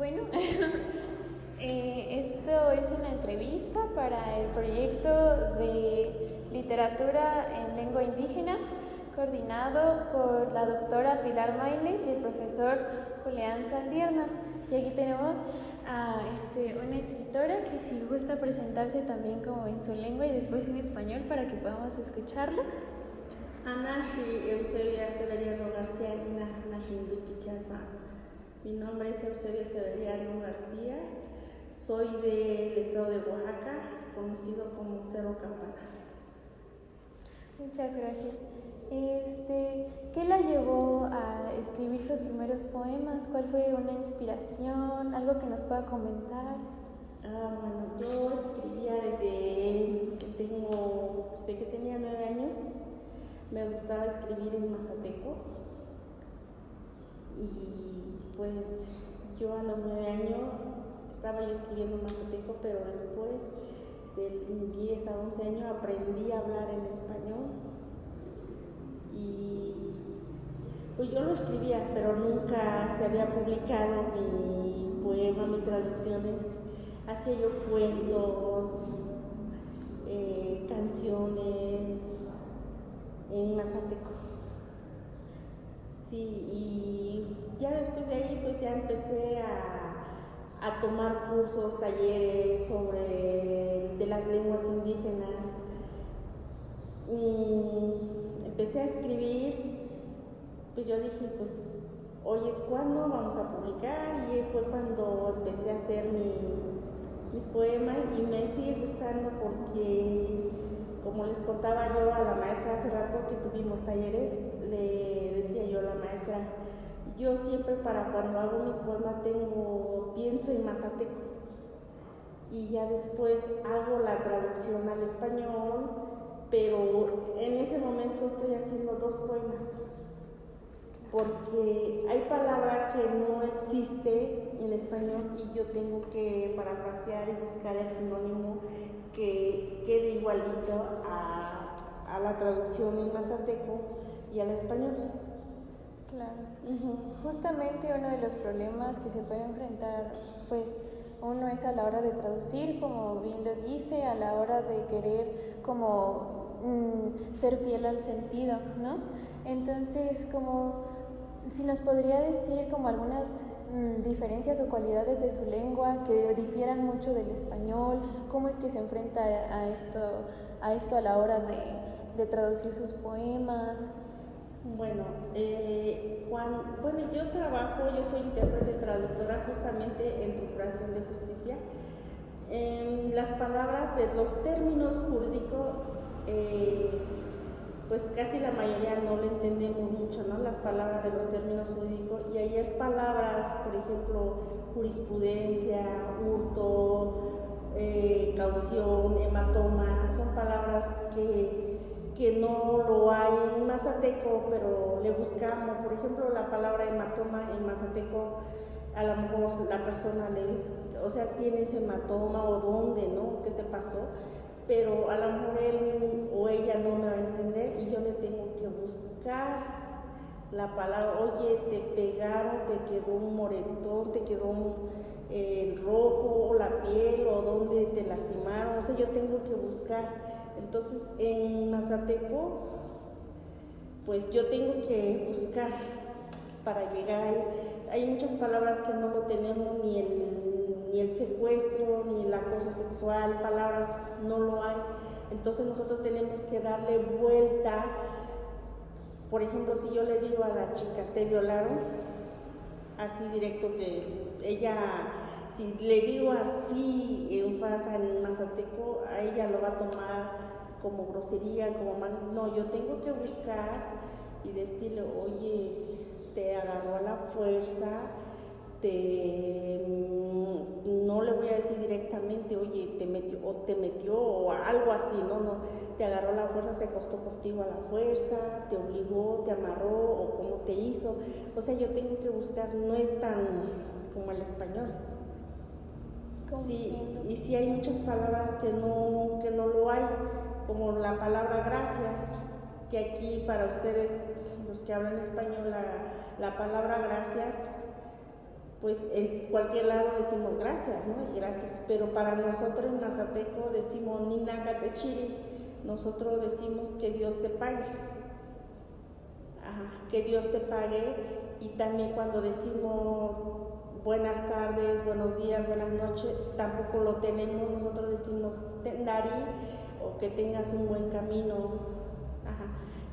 Bueno, esto es una entrevista para el proyecto de literatura en lengua indígena, coordinado por la doctora Pilar Maynes y el profesor Julián Saldierna. Y aquí tenemos a una escritora que si gusta presentarse también como en su lengua y después en español para que podamos escucharla. Ana Eusebia Severiano García Pichaza. Mi nombre es Eusebia Severiano García, soy del estado de Oaxaca, conocido como Cerro Campana. Muchas gracias. ¿Qué la llevó a escribir sus primeros poemas? ¿Cuál fue una inspiración? ¿Algo que nos pueda comentar? Bueno, yo escribía desde que tenía 9 años. Me gustaba escribir en mazateco y pues yo a los 9 años estaba yo escribiendo en mazateco, pero después del 10 a 11 años aprendí a hablar el español y pues yo lo escribía, pero nunca se había publicado mi poema, mis traducciones. Hacía yo cuentos, canciones en mazateco. Sí, y ya después de ahí pues ya empecé a tomar cursos, talleres de las lenguas indígenas. Empecé a escribir, pues yo dije, pues hoy es cuando vamos a publicar, y fue cuando empecé a hacer mis poemas, y me sigue gustando porque, como les contaba yo a la maestra hace rato que tuvimos talleres, le decía yo a la maestra, yo siempre para cuando hago mis poemas pienso en mazateco y ya después hago la traducción al español, pero en ese momento estoy haciendo 2 poemas porque hay palabra que no existe en español y yo tengo que parafrasear y buscar el sinónimo que quede igualito a la traducción en mazateco y al español. Claro. Justamente uno de los problemas que se puede enfrentar, pues uno es a la hora de traducir, como bien lo dice, a la hora de querer como ser fiel al sentido, ¿no? Entonces, como si nos podría decir como algunas diferencias o cualidades de su lengua que difieran mucho del español, cómo es que se enfrenta a esto a la hora de traducir sus poemas. Bueno, yo soy intérprete traductora justamente en procuración de justicia. Las palabras de los términos jurídicos, pues casi la mayoría no lo entendemos mucho, ¿no? Las palabras de los términos jurídicos, y hay palabras, por ejemplo, jurisprudencia, hurto, caución, hematoma, son palabras que no lo hay en mazateco, pero le buscamos. Por ejemplo, la palabra hematoma en mazateco, a lo mejor la persona tienes hematoma o dónde, ¿no? ¿Qué te pasó? Pero a lo mejor él o ella no me va a entender y yo le tengo que buscar la palabra. Oye, te pegaron, te quedó un moretón, te quedó rojo, o la piel, o dónde te lastimaron. O sea, yo tengo que buscar. Entonces, en mazateco, pues yo tengo que buscar para llegar ahí. Hay muchas palabras que no lo tenemos, ni el secuestro, ni el acoso sexual, palabras no lo hay. Entonces nosotros tenemos que darle vuelta. Por ejemplo, si yo le digo a la chica, te violaron, así directo, que ella, si le digo así en mazateco, a ella lo va a tomar como grosería, como mal. No, yo tengo que buscar y decirle, oye, te agarró a la fuerza, no le voy a decir directamente, oye, te metió o algo así, no, te agarró a la fuerza, se acostó contigo a la fuerza, te obligó, te amarró o cómo te hizo. O sea, yo tengo que buscar, no es tan como el español. Sí, y sí hay muchas palabras que no lo hay, como la palabra gracias, que aquí para ustedes, los que hablan español, la palabra gracias pues en cualquier lado decimos gracias, ¿no? Y gracias, pero para nosotros en mazateco decimos ninacatechiri, nosotros decimos que Dios te pague. Ajá, que Dios te pague. Y también cuando decimos buenas tardes, buenos días, buenas noches, tampoco lo tenemos, nosotros decimos tendari, o que tengas un buen camino. Ajá,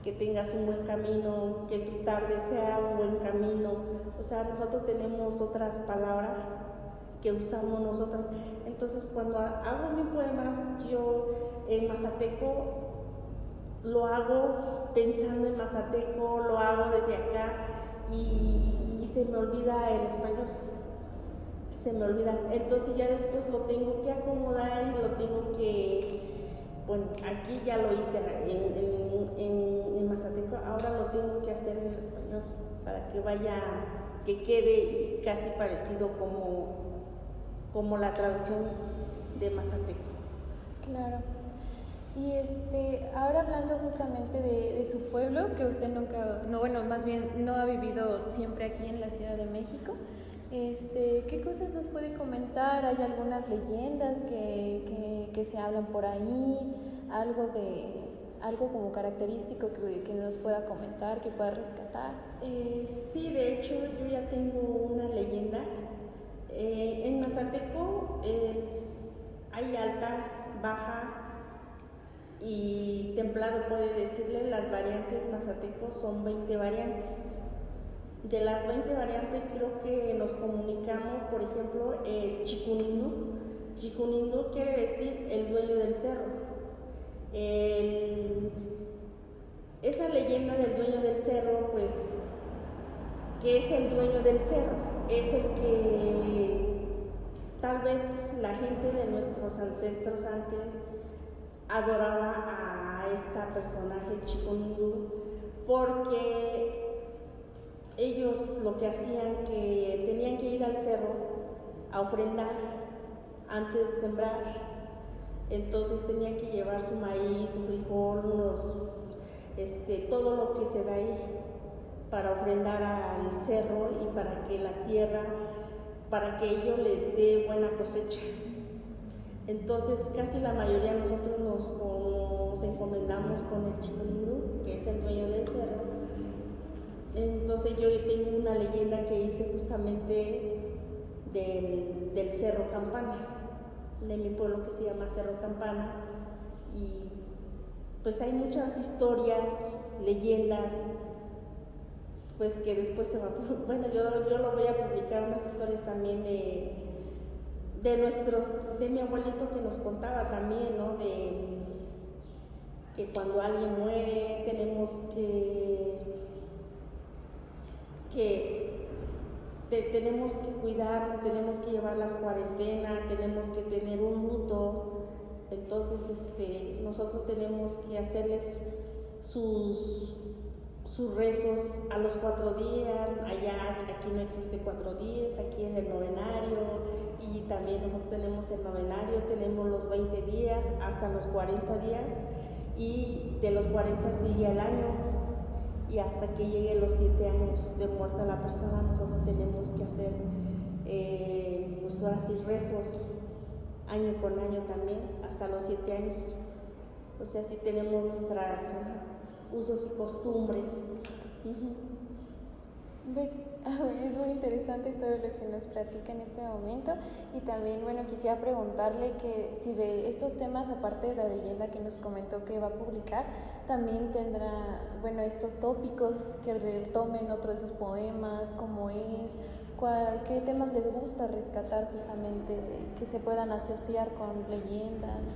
que tengas un buen camino, que tu tarde sea un buen camino. O sea, nosotros tenemos otras palabras que usamos nosotros. Entonces, cuando hago mis poemas, yo en mazateco lo hago pensando en mazateco, lo hago desde acá y se me olvida el español. Se me olvida. Entonces ya después lo tengo que acomodar y lo tengo que... Bueno, aquí ya lo hice en mazateco, ahora lo tengo que hacer en el español para que vaya, que quede casi parecido como la traducción de mazateco. Claro. Y ahora hablando justamente de su pueblo, que usted nunca, no, bueno, más bien no ha vivido siempre aquí en la Ciudad de México, ¿qué cosas nos puede comentar? ¿Hay algunas leyendas que se hablan por ahí? Algo como característico que nos pueda comentar, que pueda rescatar. Sí, de hecho yo ya tengo una leyenda. En mazateco hay alta, baja y templado, puede decirle. Las variantes mazatecos son 20 variantes. De las 20 variantes creo que nos comunicamos, por ejemplo, el chicunindu. Chicunindu quiere decir el dueño del cerro. Esa leyenda del dueño del cerro, pues, ¿qué es el dueño del cerro? Es el que tal vez la gente de nuestros ancestros antes adoraba a esta personaje chicunindu, porque ellos lo que hacían, que tenían que ir al cerro a ofrendar antes de sembrar. Entonces tenían que llevar su maíz, su frijol, todo lo que se da ahí para ofrendar al cerro y para que la tierra, para que ello le dé buena cosecha. Entonces casi la mayoría de nosotros nos encomendamos con el chicunindu, que es el dueño del cerro. Entonces yo tengo una leyenda que hice justamente del Cerro Campana, de mi pueblo, que se llama Cerro Campana, y pues hay muchas historias, leyendas, pues que después se va, bueno, yo lo voy a publicar, unas historias también de mi abuelito, que nos contaba también, ¿no? De que cuando alguien muere tenemos tenemos que cuidarnos, tenemos que llevar las cuarentenas, tenemos que tener un luto. Entonces nosotros tenemos que hacerles sus rezos a los 4 días. Aquí no existe 4 días, aquí es el novenario, y también nosotros tenemos el novenario, tenemos los 20 días hasta los 40 días, y de los 40 sigue el año, y hasta que llegue los 7 años de muerta la persona, nosotros tenemos que hacer pues ahora sí rezos año con año también, hasta los 7 años. O sea, sí tenemos nuestros usos y costumbres. Pues es muy interesante todo lo que nos platica en este momento, y también, bueno, quisiera preguntarle que si de estos temas, aparte de la leyenda que nos comentó que va a publicar, también tendrá, bueno, estos tópicos que retomen otro de sus poemas, cómo es, qué temas les gusta rescatar justamente, que se puedan asociar con leyendas.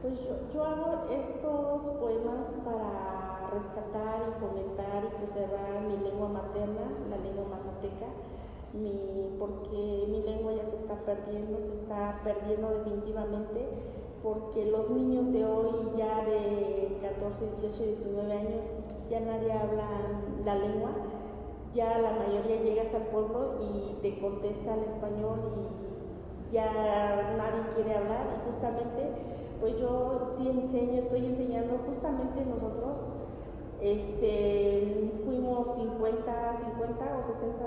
Pues yo hago estos poemas para rescatar y fomentar y preservar mi lengua materna, la lengua mazateca, porque mi lengua ya se está perdiendo definitivamente, porque los niños de hoy, ya de 14, 18, 19 años, ya nadie habla la lengua. Ya la mayoría llegas al pueblo y te contesta el español y ya nadie quiere hablar, y justamente pues yo sí estoy enseñando. Justamente nosotros fuimos 50 o 60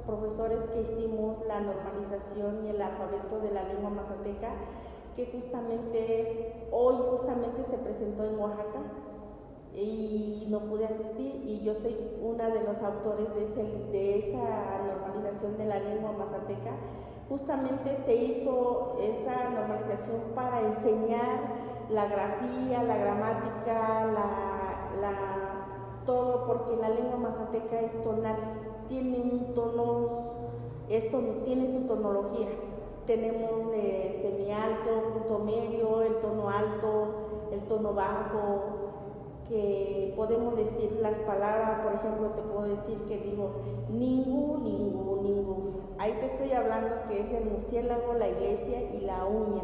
profesores que hicimos la normalización y el alfabeto de la lengua mazateca, que hoy justamente se presentó en Oaxaca y no pude asistir, y yo soy una de los autores de esa normalización de la lengua mazateca. Justamente se hizo esa normalización para enseñar la grafía, la gramática, todo, porque la lengua mazateca es tonal, tiene tiene su tonología. Tenemos semialto, punto medio, el tono alto, el tono bajo, que podemos decir las palabras. Por ejemplo, te puedo decir que digo ningú, ningú, ningú. Ahí te estoy hablando que es el murciélago, la iglesia y la uña.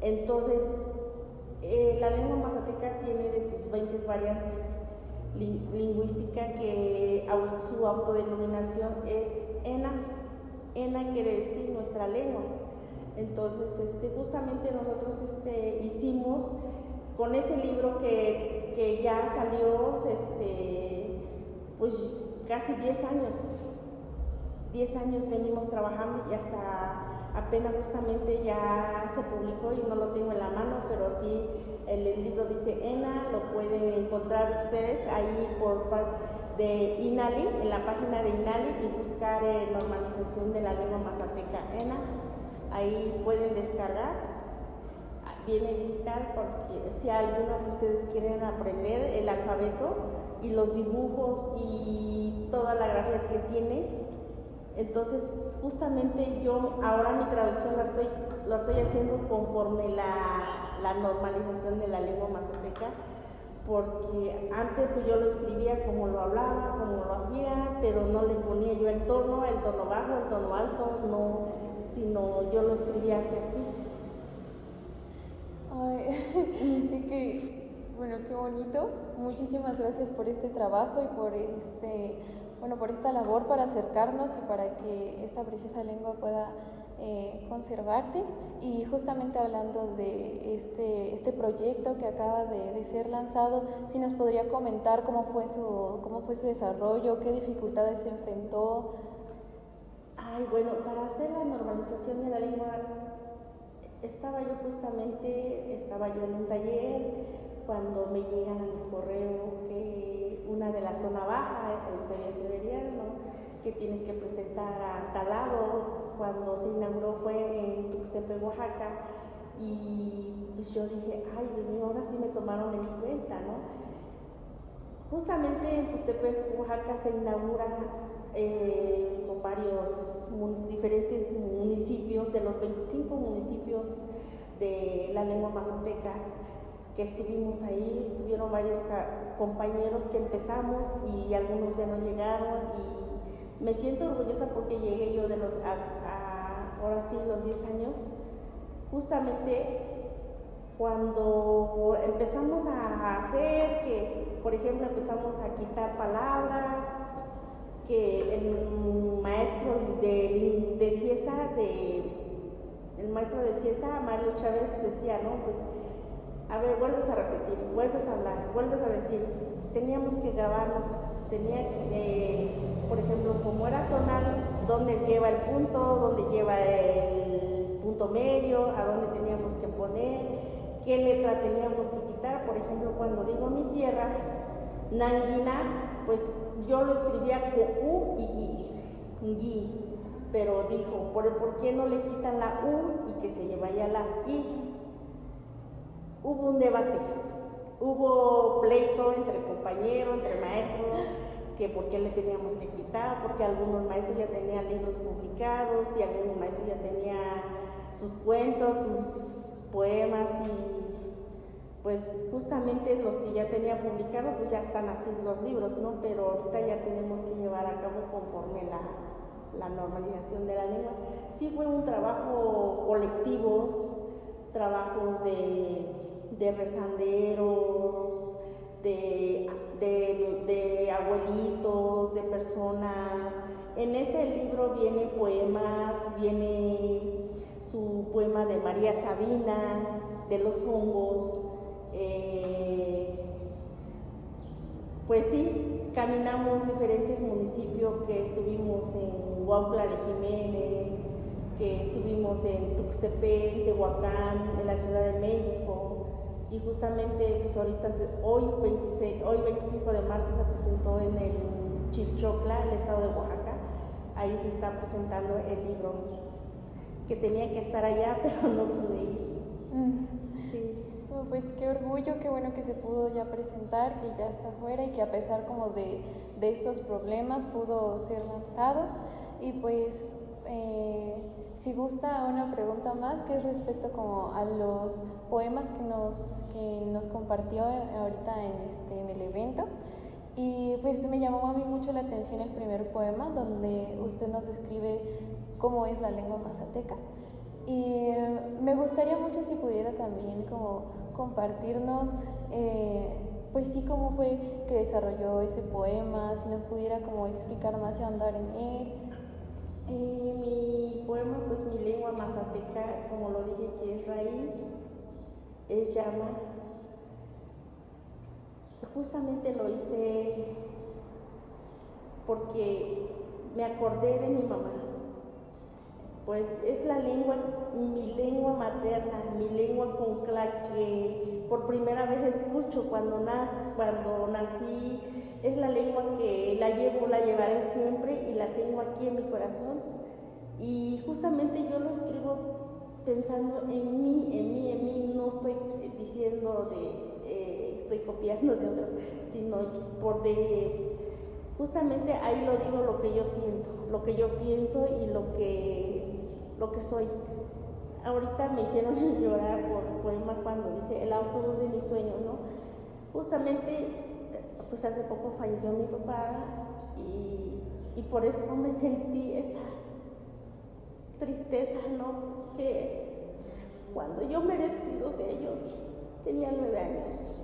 Entonces, la lengua mazateca tiene de sus 20 variantes lingüística, que su autodenominación es ENA. ENA quiere decir nuestra lengua. Entonces, justamente nosotros hicimos con ese libro que ya salió, pues casi 10 años. 10 años venimos trabajando y hasta apenas justamente ya se publicó, y no lo tengo en la mano, pero sí el libro dice ENA, lo pueden encontrar ustedes ahí de INALI, en la página de INALI, y buscar normalización de la lengua mazateca ENA. Ahí pueden descargar, viene digital, porque si algunos de ustedes quieren aprender el alfabeto y los dibujos y todas las grafías que tiene. Entonces, justamente yo ahora mi traducción la estoy haciendo conforme la normalización de la lengua mazateca, porque antes pues yo lo escribía como lo hablaba, como lo hacía, pero no le ponía yo el tono bajo, el tono alto, no, sino yo lo escribía así. Ay, bueno, qué bonito. Muchísimas gracias por este trabajo y por esta labor para acercarnos y para que esta preciosa lengua pueda conservarse. Y justamente hablando de este proyecto que acaba de ser lanzado, si nos podría comentar cómo fue su desarrollo, qué dificultades se enfrentó. Bueno, para hacer la normalización de la lengua estaba yo en un taller, cuando me llegan a mi correo que una de la zona baja, Eusebia Severiano, que tienes que presentar a tal lado. Cuando se inauguró fue en Tuxtepec, Oaxaca, y pues yo dije, ay Dios mío, ahora sí me tomaron en cuenta, ¿no? Justamente en Tuxtepec, Oaxaca, se inaugura con varios diferentes municipios, de los 25 municipios de la lengua mazateca que estuvimos ahí. Estuvieron varios compañeros que empezamos y algunos ya no llegaron, y me siento orgullosa porque llegué yo ahora sí, los 10 años, justamente cuando empezamos a hacer que, por ejemplo, empezamos a quitar palabras, que el maestro de Ciesa, el maestro de Ciesa, Mario Chávez, decía, ¿no? Pues, a ver, vuelves a repetir, vuelves a hablar, vuelves a decir. Teníamos que grabarnos, por ejemplo, como era tonal, dónde lleva el punto, dónde lleva el punto medio, a dónde teníamos que poner, qué letra teníamos que quitar. Por ejemplo, cuando digo mi tierra, Nanguina, pues yo lo escribía con U y I, Gui, pero dijo, ¿por qué no le quitan la U y que se lleva ya la I? Hubo un debate, hubo pleito entre compañeros, entre maestros, que por qué le teníamos que quitar, porque algunos maestros ya tenían libros publicados y algunos maestros ya tenían sus cuentos, sus poemas, y pues justamente los que ya tenía publicado pues ya están así los libros, ¿no? Pero ahorita ya tenemos que llevar a cabo conforme la normalización de la lengua. Sí fue un trabajo colectivo, trabajos de rezanderos, de abuelitos, de personas. En ese libro viene poemas, viene su poema de María Sabina, de los hongos. Pues sí, caminamos diferentes municipios, que estuvimos en Huautla de Jiménez, que estuvimos en Tuxtepec, Tehuacán, en la Ciudad de México, y justamente pues ahorita, hoy 25 de marzo se presentó en el Chilchocla, el estado de Oaxaca. Ahí se está presentando el libro, que tenía que estar allá, pero no pude ir. Sí. Bueno, pues qué orgullo, qué bueno que se pudo ya presentar, que ya está afuera y que a pesar como de estos problemas pudo ser lanzado. Y pues si gusta una pregunta más, que es respecto como a los poemas que nos compartió ahorita en el evento. Y pues me llamó a mí mucho la atención el primer poema, donde usted nos escribe cómo es la lengua mazateca. Y me gustaría mucho si pudiera también como compartirnos, pues sí, cómo fue que desarrolló ese poema, si nos pudiera como explicar más y ahondar en él. Mi poema, pues mi lengua mazateca, como lo dije, que es raíz, es llama. Justamente lo hice porque me acordé de mi mamá. Pues es la lengua, mi lengua materna, mi lengua con la que por primera vez escucho cuando nací. Es la lengua que la llevaré siempre y la tengo aquí en mi corazón. Y justamente yo lo escribo pensando en mí, no estoy diciendo estoy copiando de otro, sino justamente ahí lo digo, lo que yo siento, lo que yo pienso y lo que soy. Ahorita me hicieron llorar por el poema cuando dice el autobús de mis sueños, ¿no? Justamente, pues hace poco falleció mi papá y por eso me sentí esa tristeza, ¿no? Que cuando yo me despido de ellos, tenía 9 años.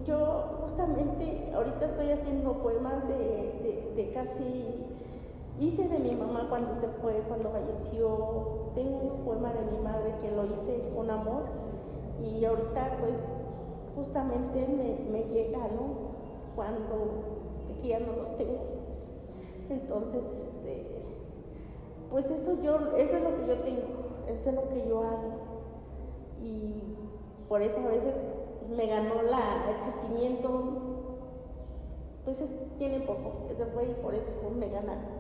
Yo justamente ahorita estoy haciendo poemas de casi... Hice de mi mamá cuando se fue, cuando falleció. Tengo unos poemas de mi madre que lo hice con amor. Y ahorita pues justamente me llega, ¿no? De que ya no los tengo. Entonces, pues eso es lo que yo tengo, eso es lo que yo hago. Y por eso a veces me ganó el sentimiento, pues tiene poco que se fue y por eso me ganaron.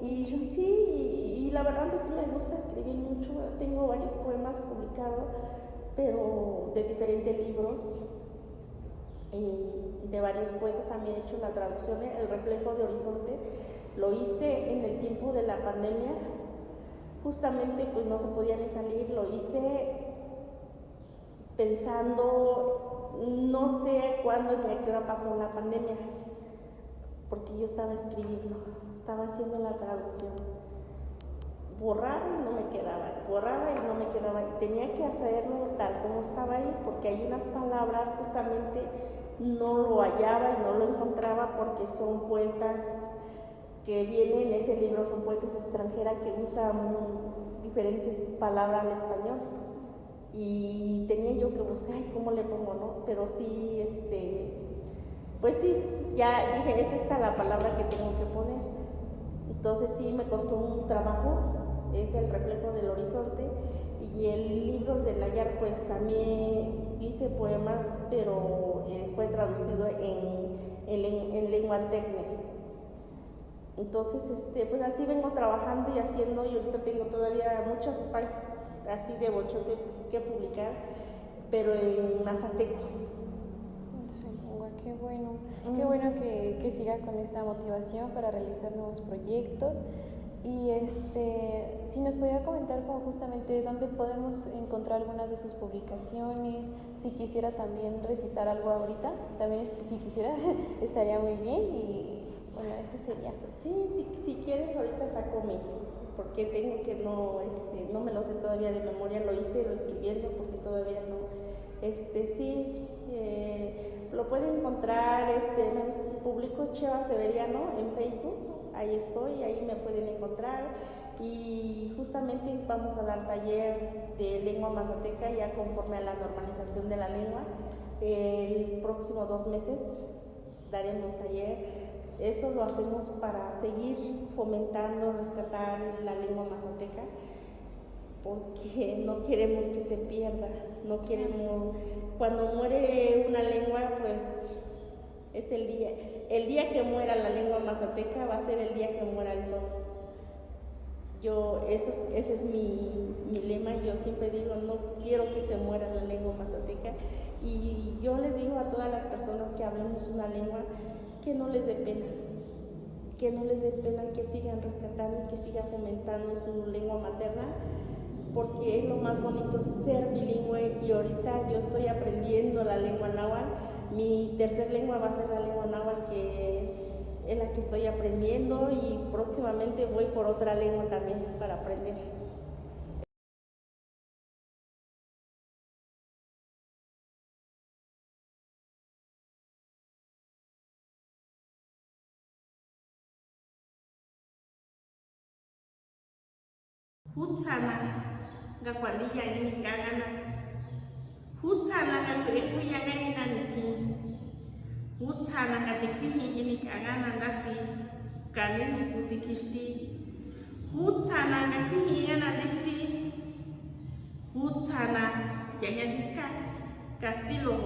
Y la verdad pues sí me gusta escribir mucho. Tengo varios poemas publicados, pero de diferentes libros, de varios poetas. También he hecho la traducción. El reflejo de Horizonte lo hice en el tiempo de la pandemia. Justamente pues no se podía ni salir. Lo hice pensando, no sé cuándo ni a qué hora pasó la pandemia, porque yo estaba escribiendo, estaba haciendo la traducción. Borraba y no me quedaba, y tenía que hacerlo tal como estaba ahí, porque hay unas palabras justamente no lo hallaba y no lo encontraba, porque son poetas que vienen en ese libro, son poetas extranjeras que usan diferentes palabras al español, y tenía yo que buscar, ¿cómo le pongo, no? Pero sí, pues sí, ya dije, es esta la palabra que tengo que poner. Entonces sí, me costó un trabajo. Es el reflejo del horizonte. Y el libro de Nayar, pues también hice poemas, pero fue traducido en lengua tecne. Entonces, pues así vengo trabajando y haciendo, y ahorita tengo todavía muchas páginas así de bochote que publicar, pero en mazateco. Qué bueno que siga con esta motivación para realizar nuevos proyectos. Y si nos pudiera comentar como justamente dónde podemos encontrar algunas de sus publicaciones, si quisiera también recitar algo ahorita, también si quisiera estaría muy bien, y bueno, eso sería. Sí, si quieres ahorita saco porque tengo que no me lo sé todavía de memoria, lo escribiendo porque todavía no, lo pueden encontrar, publico Cheva Severiano en Facebook, ahí estoy, ahí me pueden encontrar, y justamente vamos a dar taller de lengua mazateca ya conforme a la normalización de la lengua, El próximo 2 meses daremos taller. Eso lo hacemos para seguir fomentando, rescatar la lengua mazateca, porque no queremos que se pierda, no queremos, cuando muere una lengua, pues es el día que muera la lengua mazateca va a ser el día que muera el sol. Ese es mi lema. Yo siempre digo, no quiero que se muera la lengua mazateca, y yo les digo a todas las personas que hablemos una lengua, que no les dé pena, que sigan rescatando y que sigan fomentando su lengua materna, porque es lo más bonito ser bilingüe. Y ahorita yo estoy aprendiendo la lengua náhuatl. Mi tercer lengua va a ser la lengua náhuatl, que es la que estoy aprendiendo, y próximamente voy por otra lengua también para aprender. Hutsana ga kwandi yangi ni kagana. Hutsana ga kueku yaga ina niti. Hutsana ga tikwihi ni kagana ndasi kanini kutikishti. Hutsana ga kwihi yana disti. Hutsana yanyasiska kastilo.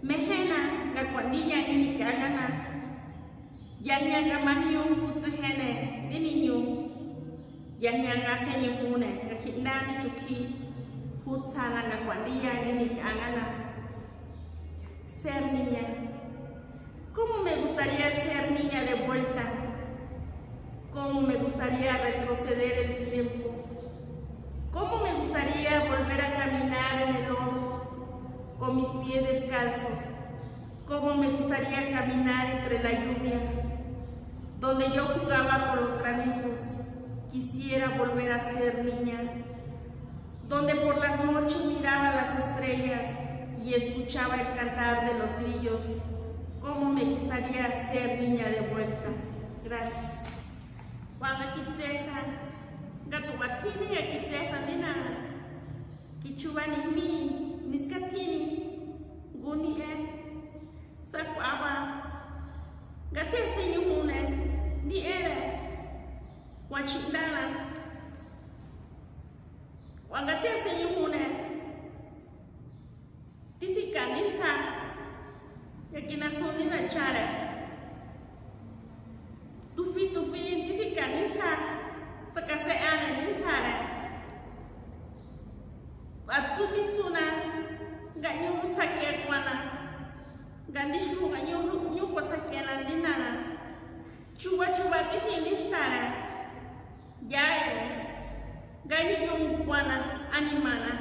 Mehena ga kwandi yangi ni kagana. Yanya ga mahyu kutsihene dininyu. Yanyanga senyuhune kakindani chuki hutsana ga cuandilla gini agana. Ser niña. ¿Cómo me gustaría ser niña de vuelta? ¿Cómo me gustaría retroceder el tiempo? ¿Cómo me gustaría volver a caminar en el lodo con mis pies descalzos? ¿Cómo me gustaría caminar entre la lluvia, donde yo jugaba con los granizos? Quisiera volver a ser niña, donde por las noches miraba las estrellas y escuchaba el cantar de los grillos. Cómo me gustaría ser niña de vuelta. Gracias. Wanga kitesa, gatuatini ga kitesa nina, kichubani mini, niskatini, guni sakwaba, gatese yumune, ni ere. Wachindana wangatia senyumune tisi kaninsa yakina soni na chara tufi tisi kaninsa sakase ane ninsara atuti tuna ganyu take kwana gandishu ganyu ko take na dinana chuba tihinistara. Jaya, gani yung kwana animana,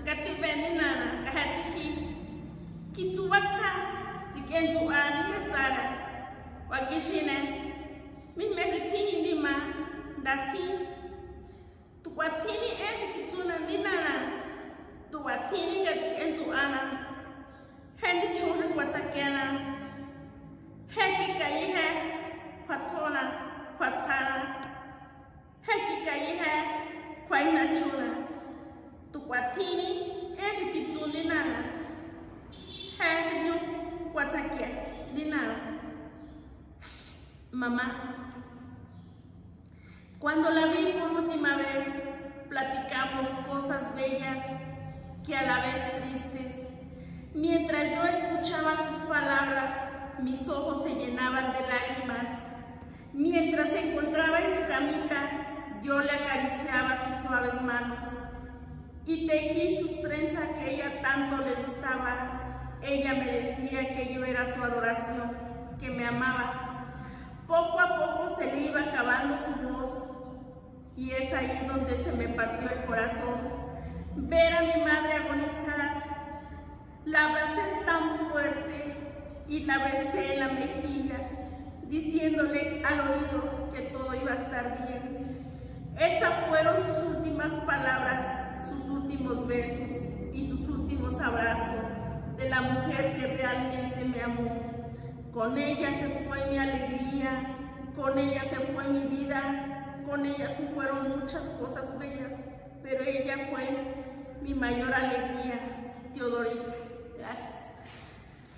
gati beninana, kahatihi, kituwaka, tikenzu ani nasara, wakishine, mimeshitihi nima, dati, tuwatini kituna ninana, tuwatini gatikenzu ana, hendi churi watakena, heki kayihe, kwatona, kwatana, hakika yiha kwa ina chuna tukwatini kitulina hashinyu kwatakia dinara. Mamá, cuando la vi por última vez platicamos cosas bellas que a la vez tristes. Mientras yo escuchaba sus palabras, mis ojos se llenaban de lágrimas. Mientras se encontraba en su camita, yo le acariciaba sus suaves manos y tejí sus trenzas que a ella tanto le gustaba. Ella me decía que yo era su adoración, que me amaba. Poco a poco se le iba acabando su voz y es ahí donde se me partió el corazón. Ver a mi madre agonizar, la abracé tan fuerte y la besé en la mejilla, diciéndole al oído que todo iba a estar bien. Esas fueron sus últimas palabras, sus últimos besos y sus últimos abrazos de la mujer que realmente me amó. Con ella se fue mi alegría, con ella se fue mi vida, con ella se fueron muchas cosas bellas, pero ella fue mi mayor alegría, Teodorita. Gracias.